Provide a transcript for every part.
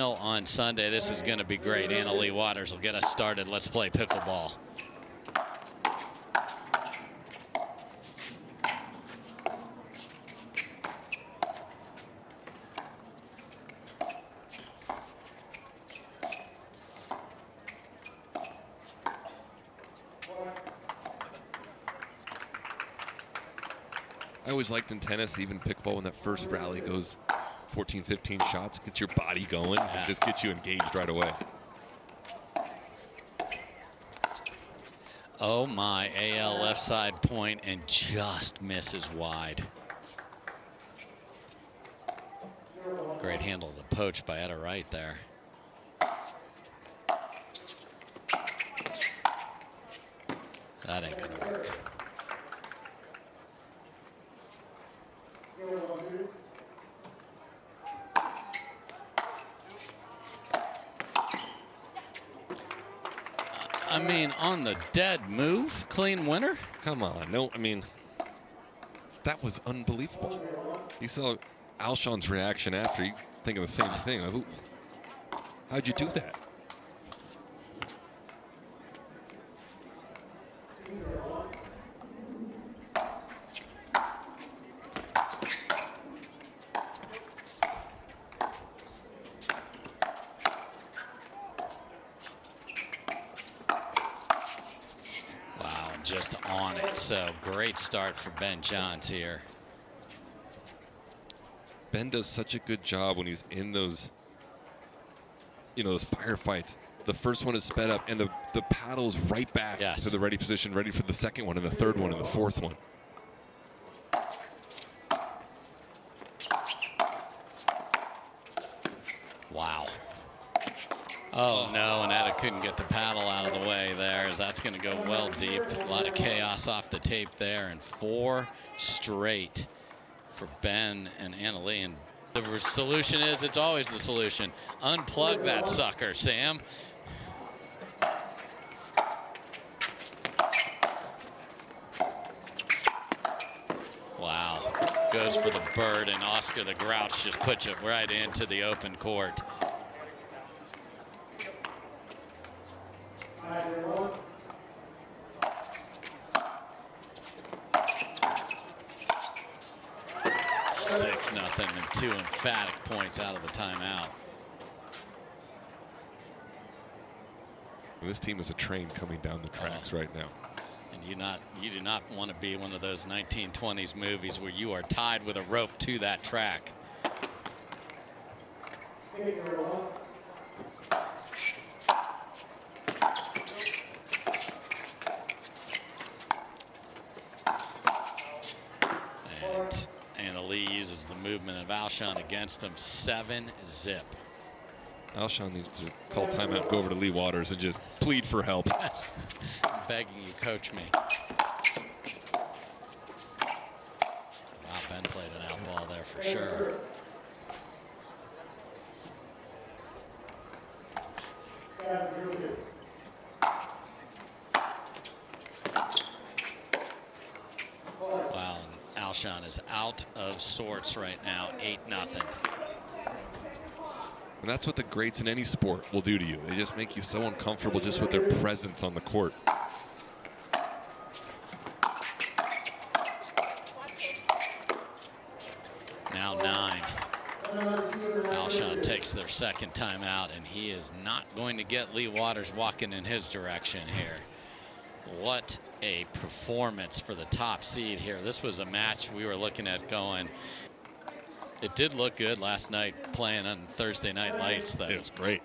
On Sunday. This is going to be great. Leigh Waters will get us started. Let's play pickleball. I always liked in tennis, even pickleball, when that first rally goes 14, 15 shots, gets your body going, and just gets you engaged right away. Oh my, AL left side point and just misses wide. Great handle of the poach by Etta Wright there. That ain't gonna work. I mean, on the dead move, clean winner? Come on. No, I mean, that was unbelievable. You saw Alshon's reaction after, you thinking the same thing. How'd you do that? Just on it. So great start for Ben Johns here. Ben does such a good job when he's in those, those firefights. The first one is sped up, and the paddle's right back to the ready position, ready for the second one, and the third one, and the fourth one. Wow. Oh no, and Etta couldn't get the paddle out of the way there, as that's going to go well deep. A lot of chaos off the tape there, and 4 straight for Ben and Leigh. And the solution is, it's always the solution. Unplug that sucker, Sam. Wow. Goes for the bird, and Oscar the Grouch just puts it right into the open court. Nothing, and 2 emphatic points out of the timeout. This team is a train coming down the tracks right now. And you do not want to be one of those 1920s movies where you are tied with a rope to that track. Leigh uses the movement of Alshon against him. 7-zip. Alshon needs to call timeout, go over to Leigh Waters, and just plead for help. Yes. I'm begging you, coach me. Wow, Ben played an out ball there for sure. Wow. Alshon is out of sorts right now, 8-0. And that's what the greats in any sport will do to you. They just make you so uncomfortable just with their presence on the court. Now 9. Alshon takes their second timeout, and he is not going to get Leigh Waters walking in his direction here. What a performance for the top seed here. This was a match we were looking at going. It did look good last night playing on Thursday Night Lights, though. It was great.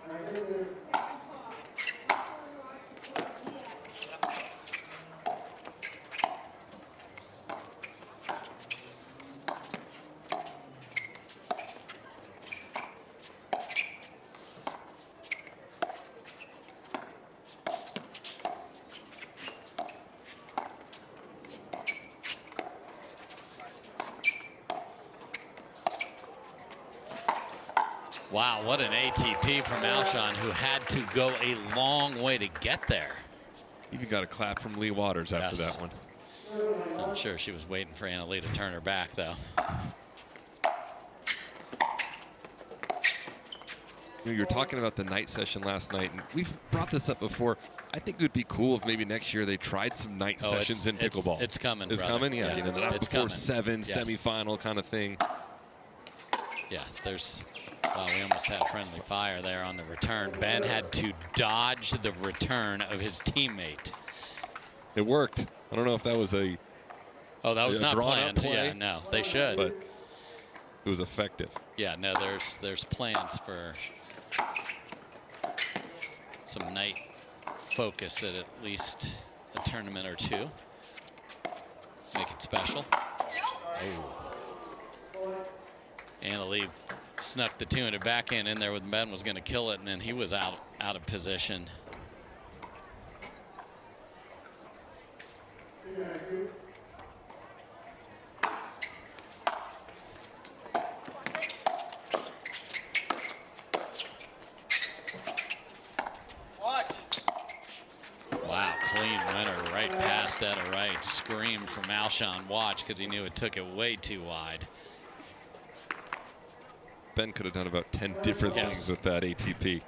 Wow, what an ATP from Alshon, who had to go a long way to get there. Even got a clap from Leigh Waters after that one. I'm sure she was waiting for Leigh to turn her back, though. you're talking about the night session last night, and we've brought this up before. I think it would be cool if maybe next year they tried some night sessions in pickleball. It's coming. It's coming, yeah. The night before coming. 7 semifinal kind of thing. Yeah, wow, we almost had friendly fire there on the return. Ben had to dodge the return of his teammate. It worked. I don't know if that was that was not planned. Play, yeah, no, they should. But it was effective. Yeah, no, there's plans for some night focus at least a tournament or two. Make it special. Oh. And Leigh snuck the 2-handed backhand in there with Ben, was going to kill it, and then he was out of position. Wow, clean winner right past Etta. Wright. Scream from Alshon. Watch, because he knew it took it way too wide. Ben could have done about 10 different things with that ATP.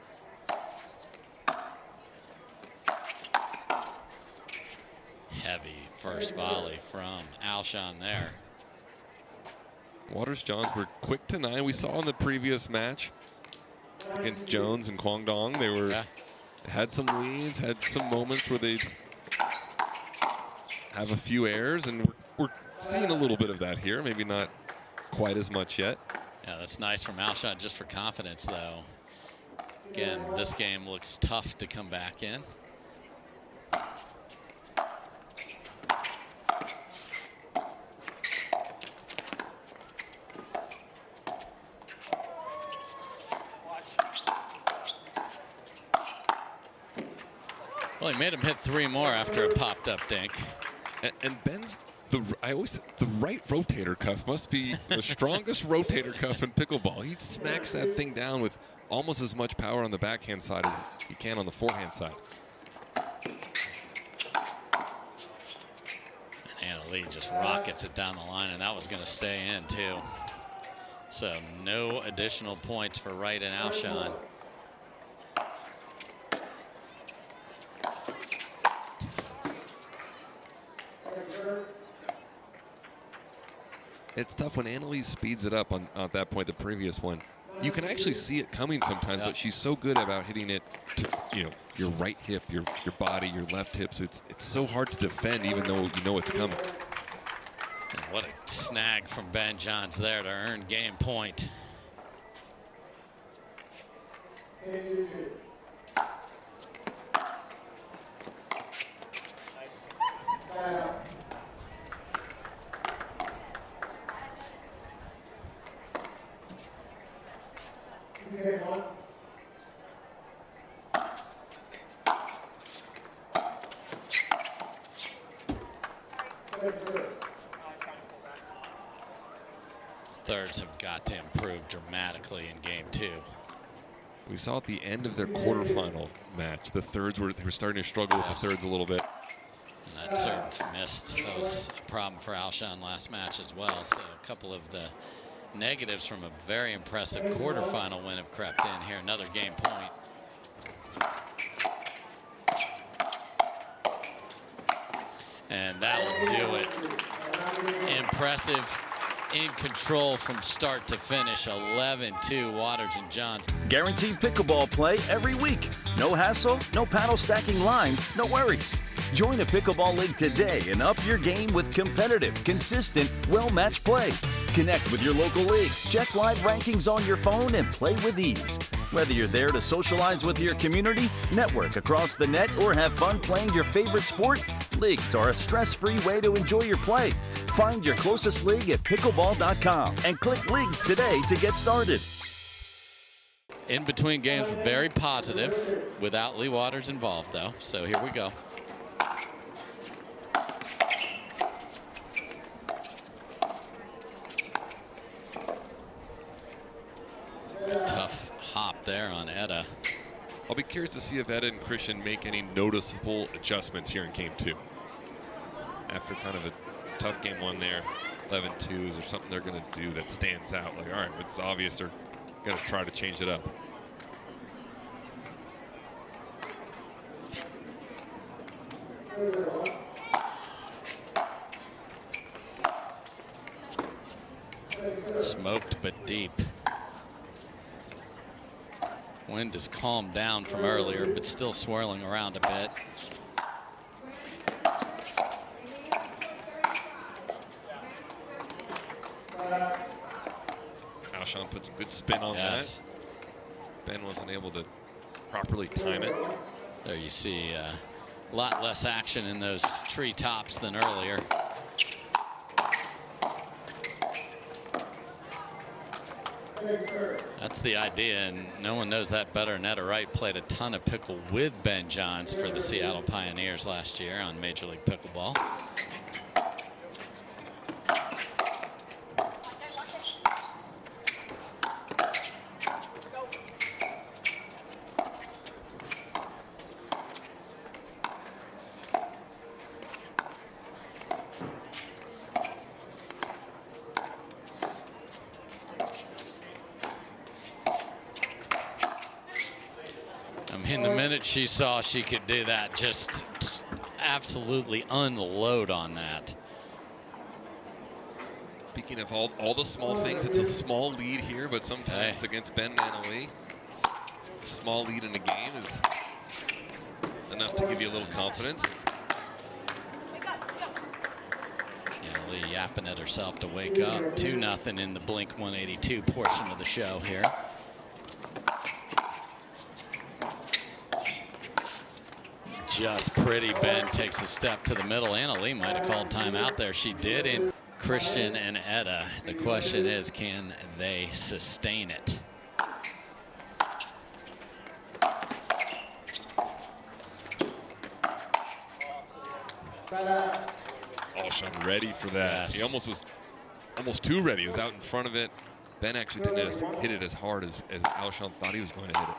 Heavy first volley from Alshon there. Waters-Johns were quick to 9. We saw in the previous match against Jones and Guangdong, they were had some leads, had some moments where they'd have a few errors, and we're seeing a little bit of that here. Maybe not quite as much yet. Yeah, that's nice from Alshon just for confidence, though. Again, this game looks tough to come back in. Well, he made him hit 3 more after a popped up dink. And Ben's the right rotator cuff must be the strongest rotator cuff in pickleball. He smacks that thing down with almost as much power on the backhand side as he can on the forehand side. And Leigh just rockets it down the line, and that was going to stay in too. So no additional points for Wright and Alshon. It's tough when Annalise speeds it up on that point, the previous one. You can actually see it coming sometimes, but she's so good about hitting it to your right hip, your body, your left hip. So it's so hard to defend, even though you know it's coming. And what a snag from Ben Johns there to earn game point. Thirds have got to improve dramatically in game 2. We saw at the end of their quarterfinal match, the thirds they were starting to struggle with the thirds a little bit. And that serve missed. That was a problem for Alshon last match as well. So a couple of the negatives from a very impressive quarterfinal win have crept in here. Another game point. And that will do it. Impressive, in control from start to finish. 11-2 Waters-Johns. Guaranteed pickleball play every week. No hassle, no paddle stacking lines, no worries. Join a pickleball league today and up your game with competitive, consistent, well-matched play. Connect with your local leagues, check live rankings on your phone, and play with ease. Whether you're there to socialize with your community, network across the net, or have fun playing your favorite sport, leagues are a stress-free way to enjoy your play. Find your closest league at pickleball.com and click Leagues today to get started. In between games, very positive, without Leigh Waters involved, though. So here we go. A tough hop there on Etta. I'll be curious to see if Etta and Christian make any noticeable adjustments here in game 2. After kind of a tough game 1 there, 11-2, is there something they're going to do that stands out? Like, all right, it's obvious they're going to try to change it up. Smoked but deep. Wind has calmed down from earlier, but still swirling around a bit. Alshon put some good spin on that. Ben wasn't able to properly time it. There you see a lot less action in those tree tops than earlier. That's the idea, and no one knows that better than Etta. Wright played a ton of pickle with Ben Johns for the Seattle Pioneers last year on Major League Pickleball. The minute she saw she could do that, just absolutely unload on that. Speaking of all the small things, it's a small lead here, but sometimes against Ben and Leigh, a small lead in a game is enough to give you a little confidence. Leigh yapping at herself to wake up. 2-0 in the Blink 182 portion of the show here. Just pretty. Ben takes a step to the middle. Leigh might have called timeout there. She did in Christian and Etta. The question is, can they sustain it? Alshon ready for that. Yes. He almost too ready. He was out in front of it. Ben actually didn't hit it as hard as Alshon thought he was going to hit it.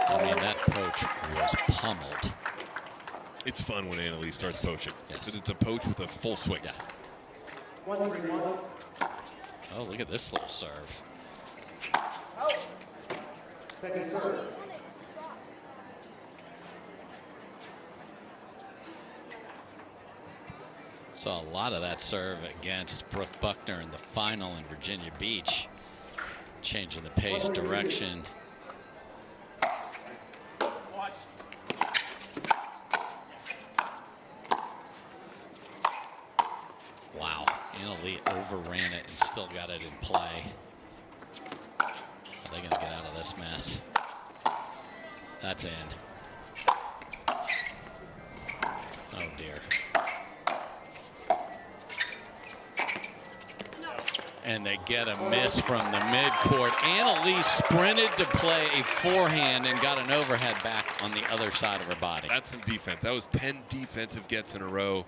I mean, that poach was pummeled. It's fun when Leigh starts poaching. Yes. It's a poach with a full swing. Yeah. Oh, look at this little serve. Second serve. Saw a lot of that serve against Brooke Buckner in the final in Virginia Beach. Changing the pace, direction. Wow, Leigh overran it and still got it in play. Are they going to get out of this mess? That's in. Oh dear. And they get a miss from the midcourt. Leigh sprinted to play a forehand and got an overhead back on the other side of her body. That's some defense. That was 10 defensive gets in a row.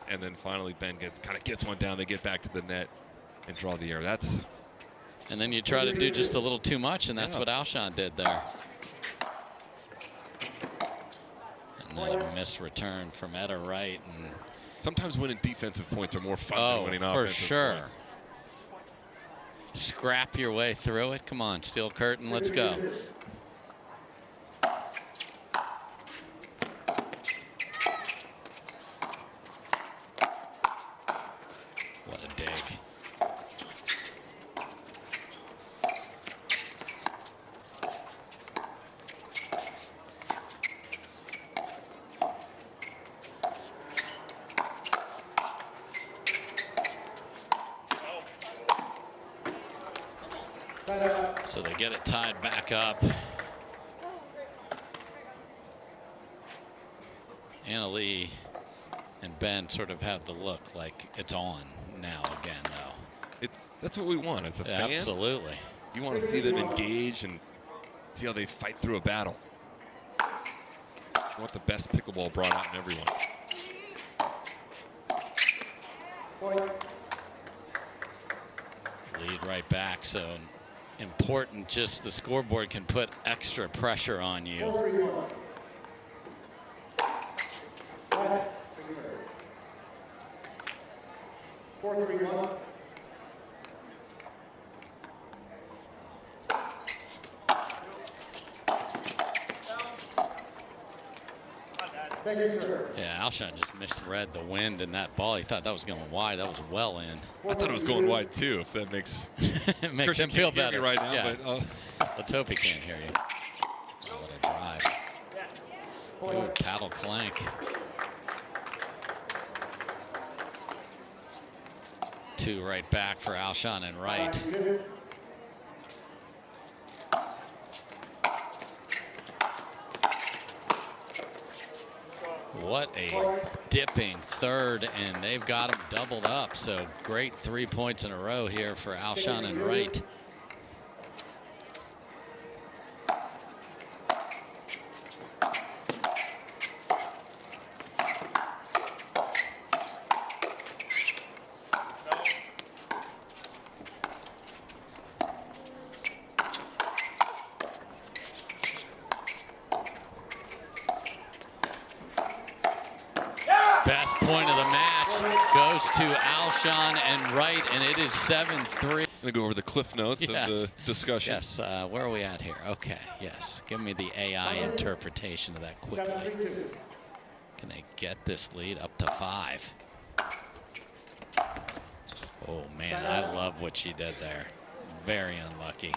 And then finally Ben kind of gets one down. They get back to the net and draw the air. And then you try to do just a little too much, and that's what Alshon did there. And then a missed return from Etta Wright. And sometimes winning defensive points are more fun than winning offensive points. For sure. Points. Scrap your way through it. Come on, steel curtain, let's go. What a dig. So they get it tied back up. Leigh and Ben sort of have the look like it's on now again, though. That's what we want as a fan. Absolutely. You want to see them engage and see how they fight through a battle. You want the best pickleball brought out in everyone. Lead right back, so important, just the scoreboard can put extra pressure on you. Yeah, Alshon just misread the wind in that ball. He thought that was going wide. That was well in. I thought it was going wide too, if that makes it makes him feel better right now. Yeah. But, let's hope he can't hear you. Oh, what a drive. Ooh, paddle clank. 2 right back for Alshon and Wright. What a dipping third, and they've got him doubled up. So great 3 points in a row here for Alshon and Wright. Best point of the match goes to Alshon and Wright, and it is 7-3. I'm going to go over the cliff notes of the discussion. Yes, where are we at here? Okay, yes. Give me the AI interpretation of that quickly. Can they get this lead up to 5? Oh, man, I love what she did there. Very unlucky.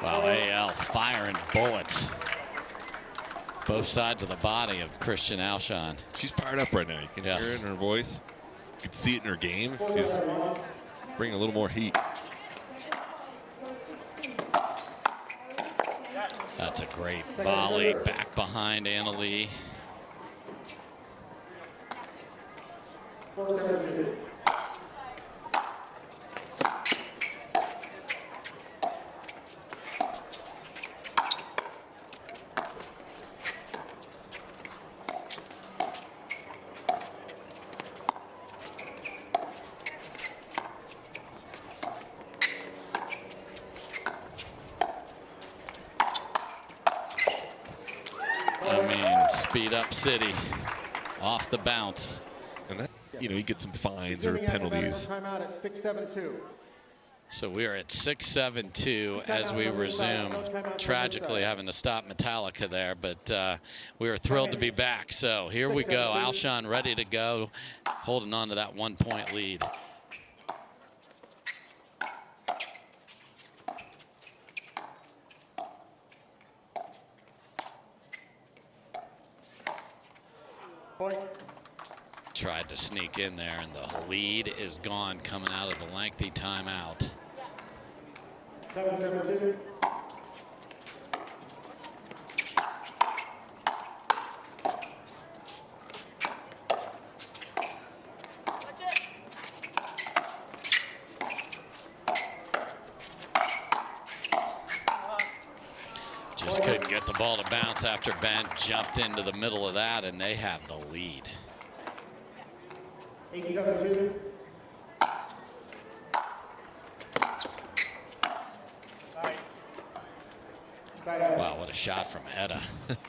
Wow, AL firing bullets. Both sides of the body of Christian Alshon. She's fired up right now. You can hear it in her voice. You can see it in her game. She's bringing a little more heat. That's a great volley back behind Leigh. I mean, speed up city off the bounce. And that, you know, you get some fines or penalties. Timeout at 6-7-2. So we are at 6-7-2 as we resume. Tragically having to stop Metallica there, but we are thrilled to be back. So here we go. Alshon ready to go, holding on to that 1-point lead. Tried to sneak in there, and the lead is gone coming out of the lengthy timeout. 7-7-2. Just couldn't get the ball to bounce after Ben jumped into the middle of that, and they have the lead. 8-7-2. Wow, what a shot from Etta.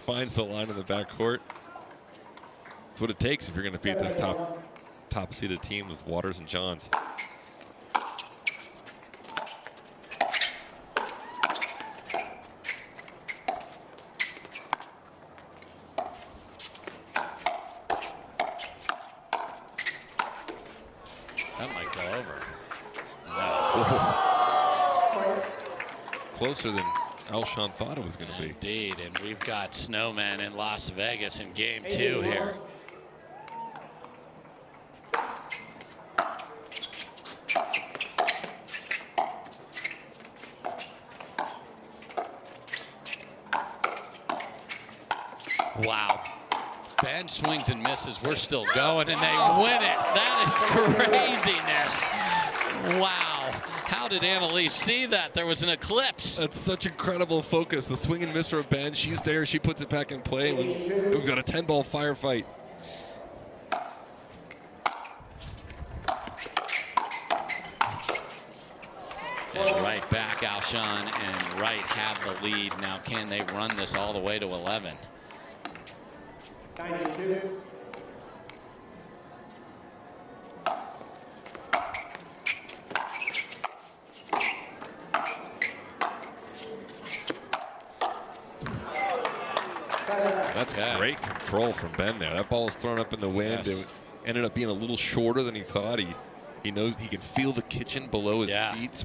Finds the line in the backcourt. That's what it takes if you're going to beat this top seeded team with Waters and Johns. That might go over. Wow. Closer than Alshon thought it was going to be. Indeed, and we've got snowmen in Las Vegas in game 2 here. Wow. Ben swings and misses. We're still going, and they win it. That is craziness. Wow. How did Leigh see that? There was an eclipse. That's such incredible focus. The swing and miss for Ben. She's there. She puts it back in play. We've got a 10-ball firefight. And right back, Alshon and Wright have the lead. Now, can they run this all the way to 11? 92. That's great control from Ben there. That ball was thrown up in the wind. Yes. It ended up being a little shorter than he thought. He knows he can feel the kitchen below his feet.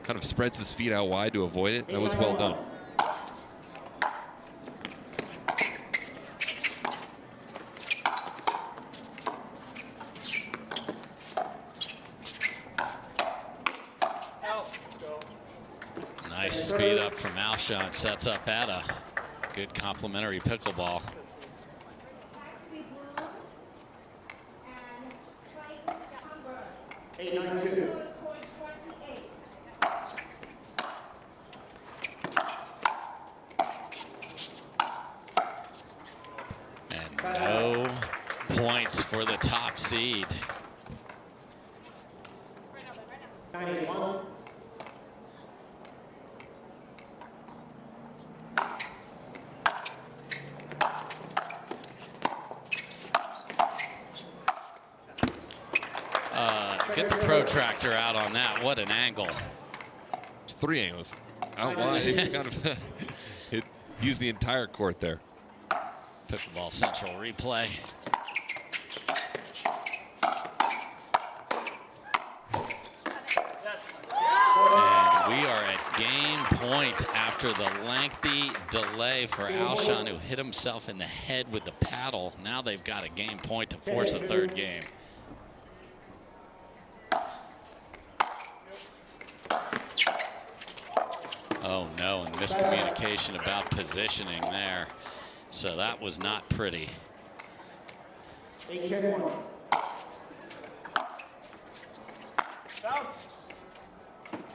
Kind of spreads his feet out wide to avoid it. That was well done. Nice speed up from Alshon. Sets up Etta. Good complimentary pickleball. 892. And no points for the top seed. 91. Get the protractor out on that. What an angle. It's 3 angles. Out wide. It kind of it used the entire court there. Pickleball Central replay. And we are at game point after the lengthy delay for Alshon, who hit himself in the head with the paddle. Now they've got a game point to force a third game. Oh no, and miscommunication about positioning there. So that was not pretty. 8-10-1.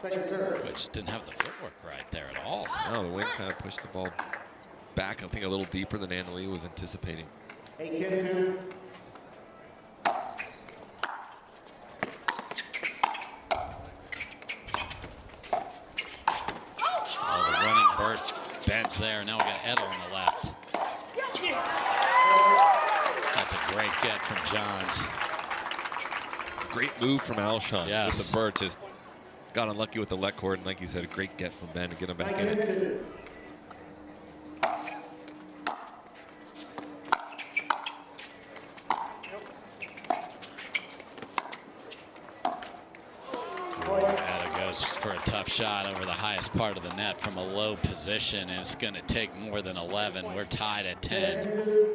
Second serve. But just didn't have the footwork right there at all. No, the wind kind of pushed the ball back, I think, a little deeper than Leigh was anticipating. 8-10-2. Oh, the running burst bends there. Now we got Etta on the left. That's a great get from Johns. Great move from Alshon. Yes. With the bird, just got unlucky with the let cord, and like you said, a great get from Ben to get him back in it. 9-2. Etta goes for a tough shot over the highest part of the net from a low position, and it's going to take more than 11. We're tied at 10.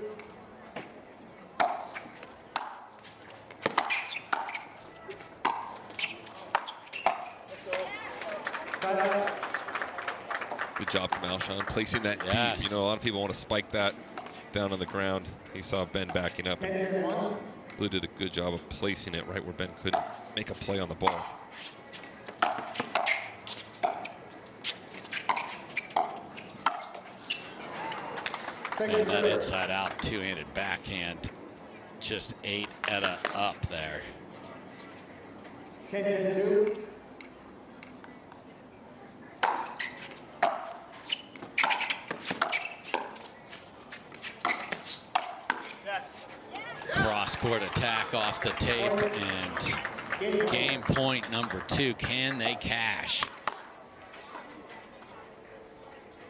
Good job from Alshon placing that Yes. deep. You know, a lot of people want to spike that down on the ground. He saw Ben backing up, and 10-1. Blue did a good job of placing it right where Ben couldn't make a play on the ball. And that inside out two-handed backhand just ate Etta up there. 10-2. Cross-court attack off the tape, and game point number 2. Can they cash?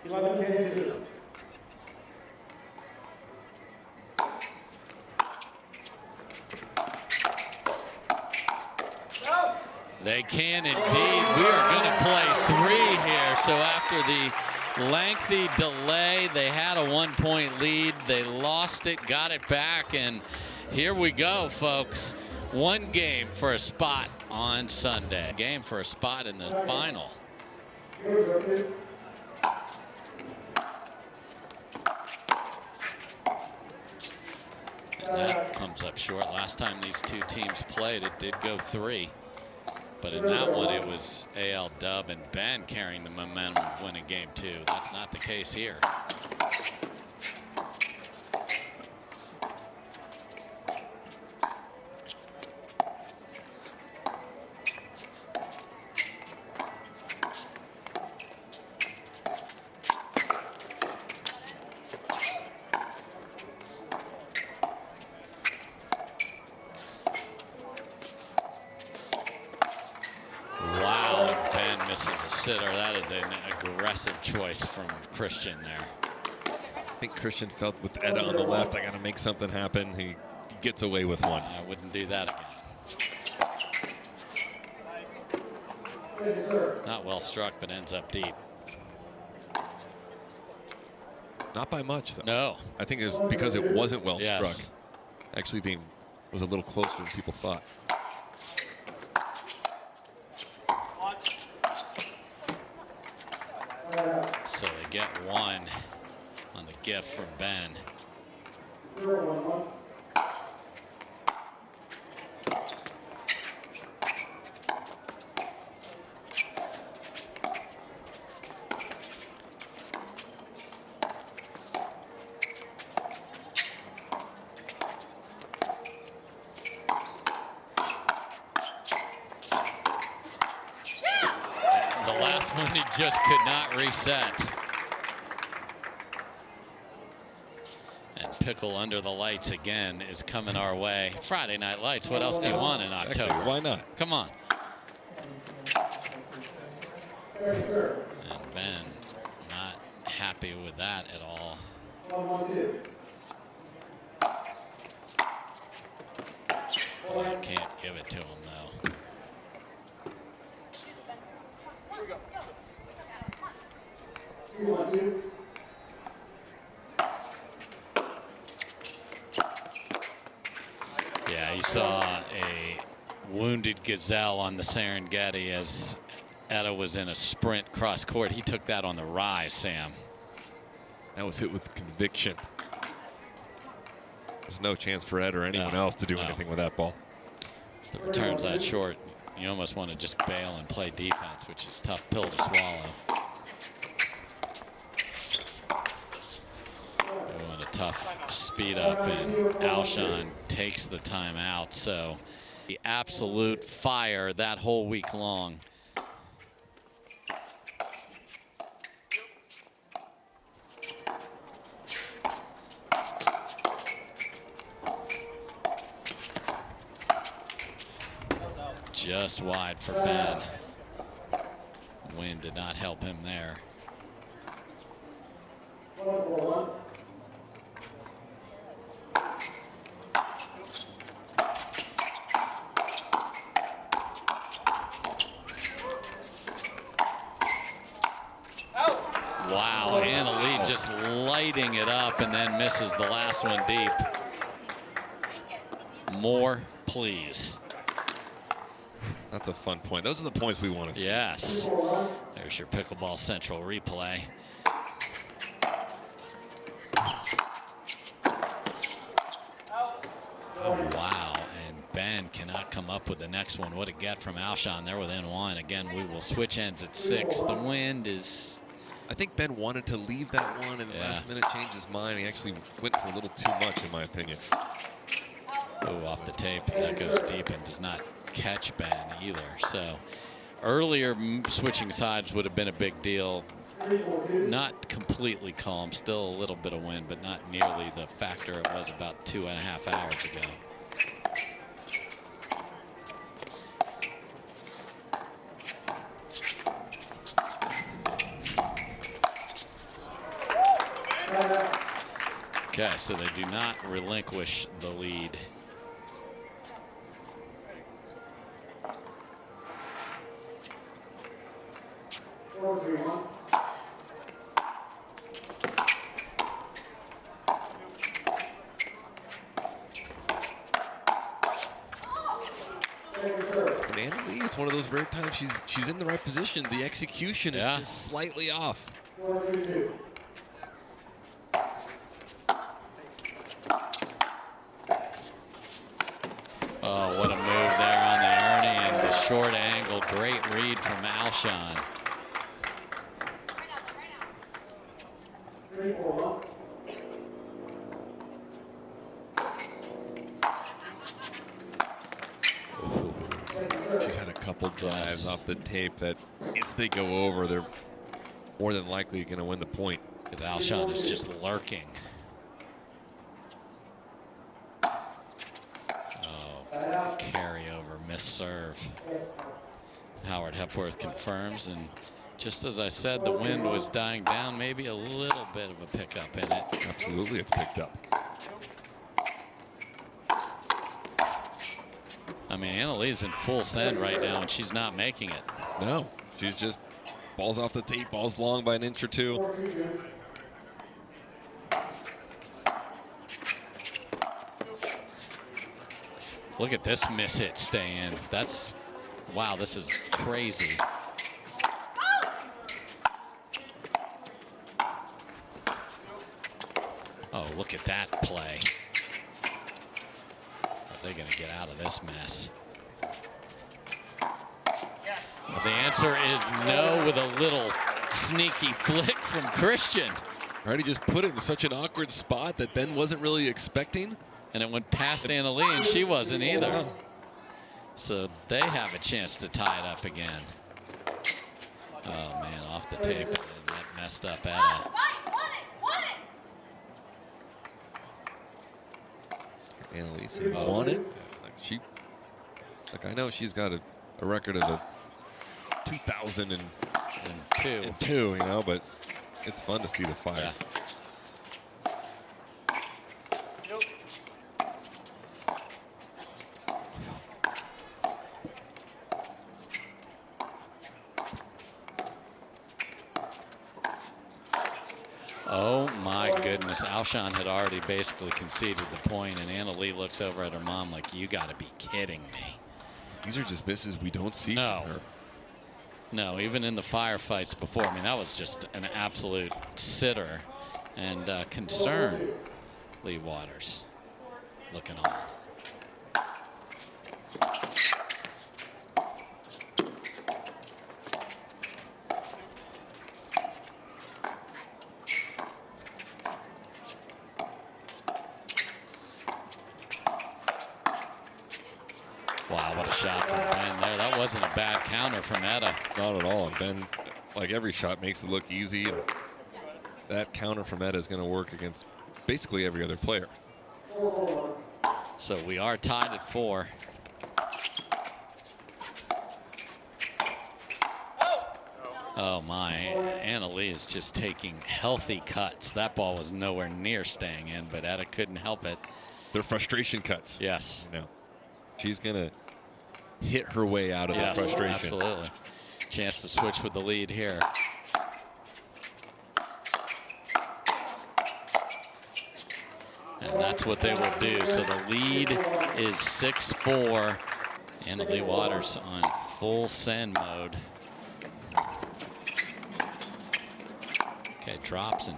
11-10-2. They can indeed. We are going to play 3 here. So after the lengthy delay, they had a 1-point lead. They lost it, got it back, and here we go, folks. 1 game for a spot on Sunday. Game for a spot in the final. And that comes up short. Last time these two teams played, it did go 3. But in that one, it was AL Dub and Ben carrying the momentum of winning game 2. That's not the case here. sitter. That is an aggressive choice from Christian there. I think Christian felt with Etta on the left, I got to make something happen. He gets away with one. I wouldn't do that again. Not well struck, but ends up deep. Not by much, though. No. I think it was because it wasn't well struck. Actually was a little closer than people thought. So they get one on the gift from Ben. The last one he just could not reset. And Pickle under the lights again is coming our way. Friday Night Lights, what else do you want in October? Why not? Come on. And Ben not happy with that at all. I can't give it to him though. Yeah, you saw a wounded gazelle on the Serengeti as Etta was in a sprint cross court. He took that on the rise, Sam. That was hit with conviction. There's no chance for Ed or anyone else to do anything with that ball. If the return's that short, you almost want to just bail and play defense, which is a tough pill to swallow. Doing a tough speed up, and Alshon takes the timeout. So the absolute fire that whole week long. Just wide for Ben. Wind did not help him there. Wow, Anna Leigh just lighting it up and then misses the last one deep. More, please. That's a fun point. Those are the points we want to see. Yes. There's your Pickleball Central replay. Oh, wow. And Ben cannot come up with the next one. What a get from Alshon. They're within one. Again, we will switch ends at 6. The wind is... I think Ben wanted to leave that one, and the last minute changed his mind. He actually went for a little too much, in my opinion. Oh, off the tape. That goes deep and does not catch Ben either. So earlier switching sides would have been a big deal. Not completely calm, still a little bit of wind, but not nearly the factor it was about 2.5 hours ago. Okay, so they do not relinquish the lead. And Anna Leigh, it's one of those rare times she's in the right position. The execution is just slightly off. Oh, what a move there on the Ernie and the short angle. Great read from Alshon. She's had a couple drives off the tape that if they go over, they're more than likely going to win the point. Because Alshon is just lurking. Carry over, missed serve. Howard Hepworth confirms, and Just as I said, the wind was dying down, maybe a little bit of a pickup in it. Absolutely, it's picked up. I mean, Annalie's in full send right now, and she's not making it. No, she's just balls off the tee, balls long by an inch or two. Look at this miss hit stay in. That's, wow, this is crazy. Oh, look at that play. Are they going to get out of this mess? Well, the answer is no, with a little sneaky flick from Christian. Right, he just put it in such an awkward spot that Ben wasn't really expecting. And it went past Annalie, and she wasn't either. So they have a chance to tie it up again. Oh, man, off the tape. And that messed up Etta. Annalise won it. Like I know she's got a record of a 2002, you know, but it's fun to see the fire. Yeah. Oh my goodness, Alshon had already basically conceded the point, and Annalie looks over at her mom like, you gotta be kidding me. These are just misses we don't see from her. No, even in the firefights before, I mean, that was just an absolute sitter and concern. Leigh Waters looking on. Wow, what a shot from Ben there. That wasn't a bad counter from Etta. Not at all. And Ben, like every shot, makes it look easy. And that counter from Etta is going to work against basically every other player. So we are tied at 4. Oh my, Annalie is just taking healthy cuts. That ball was nowhere near staying in, but Etta couldn't help it. They're frustration cuts. Yes. You know, she's going to hit her way out of the frustration. Absolutely. Chance to switch with the lead here. And that's what they will do. So the lead is 6-4. Annalie Waters on full send mode. Okay, drops and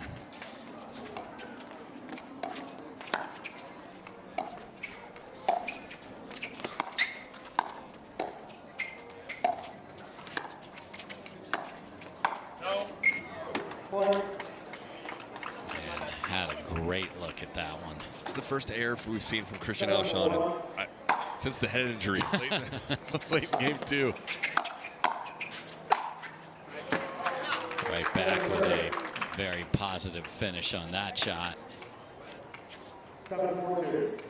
had a great look at that one. It's the first error we've seen from Christian Alshon since the head injury late in game 2. Right back with a very positive finish on that shot. 7-4-2.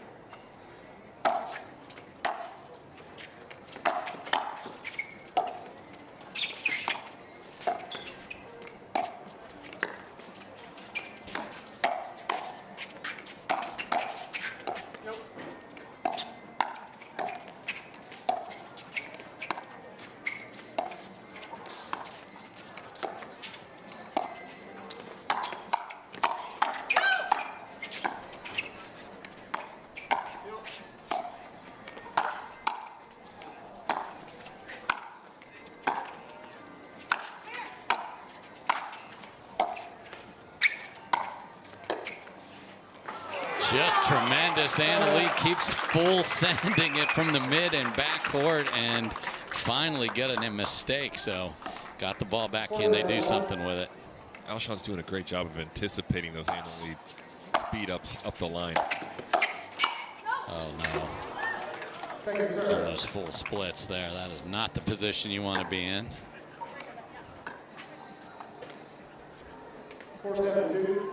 Just tremendous. Annalie keeps full sending it from the mid and back court and finally getting a mistake. So got the ball back. Can they do something with it? Alshon's doing a great job of anticipating those Annalie speed ups up the line. Oh no. Almost full splits there. That is not the position you want to be in. 4-7-2.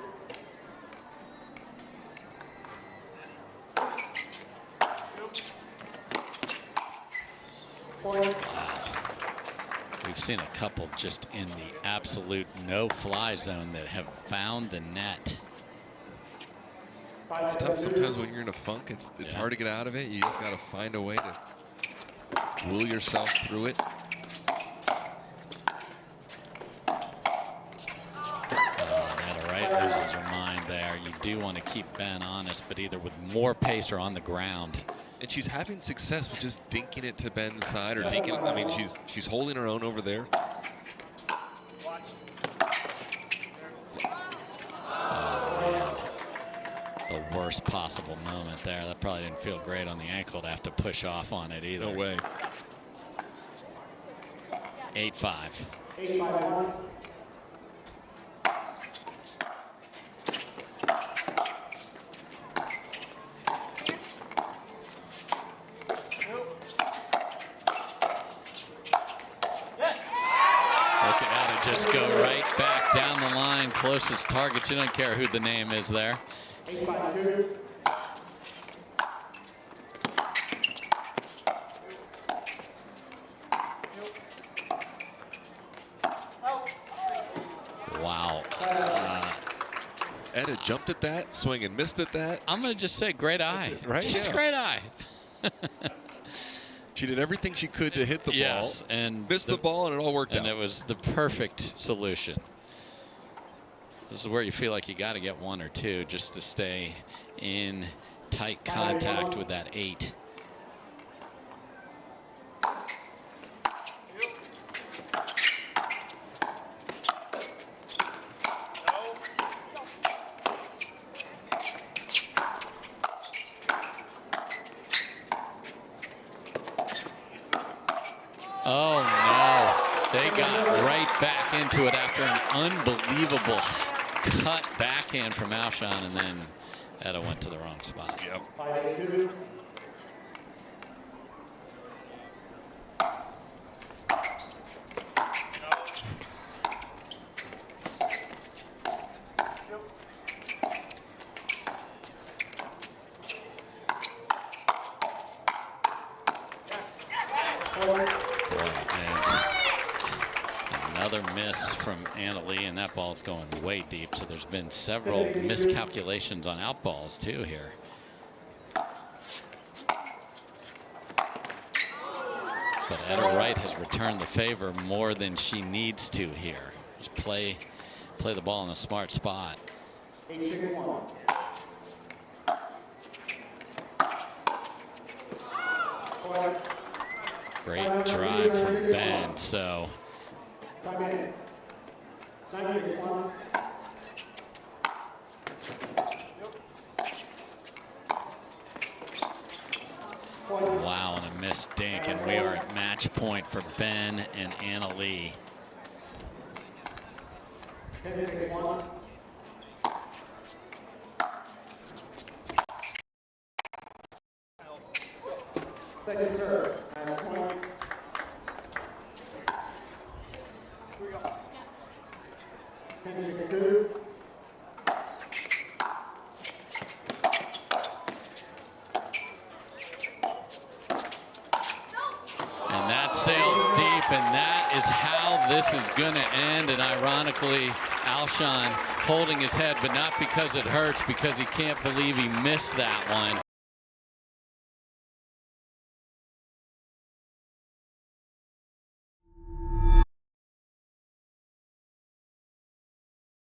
We've seen a couple just in the absolute no-fly zone that have found the net. It's tough sometimes when you're in a funk. It's hard to get out of it. You just got to find a way to will yourself through it. Etta Wright loses her mind there. You do want to keep Ben honest, but either with more pace or on the ground. And she's having success with just dinking it to Ben's side or dinking it. I mean, she's holding her own over there. The worst possible moment there. That probably didn't feel great on the ankle to have to push off on it either. No way. 8-5. 8-5. Look at Etta just go right back down the line, closest target. You don't care who the name is there. 8-5-2. Wow. Etta jumped at that, swing and missed at that. I'm going to just say great eye. Right? Just Yeah. great eye. She did everything she could to hit the Yes, ball. and missed the ball, and it all worked out. And it was the perfect solution. This is where you feel like you got to get one or two just to stay in tight contact with that 8. Oh no, they got right back into it after an unbelievable cut backhand from Alshon, and then Etta went to the wrong spot. Yep. 5-8-2. And another miss from Leigh, and that ball's going way deep. So there's been several miscalculations on out balls too here. But Etta Wright has returned the favor more than she needs to here. Just play the ball in a smart spot. 8-6-1. Great drive from Ben. So 5 minutes. 9-6-1. wow, and a missed dink, and we are at match point for Ben and Leigh. 10-6-1. Second serve. And point. And that sails deep, and that is how this is going to end. And ironically, Alshon holding his head, but not because it hurts, because he can't believe he missed that one.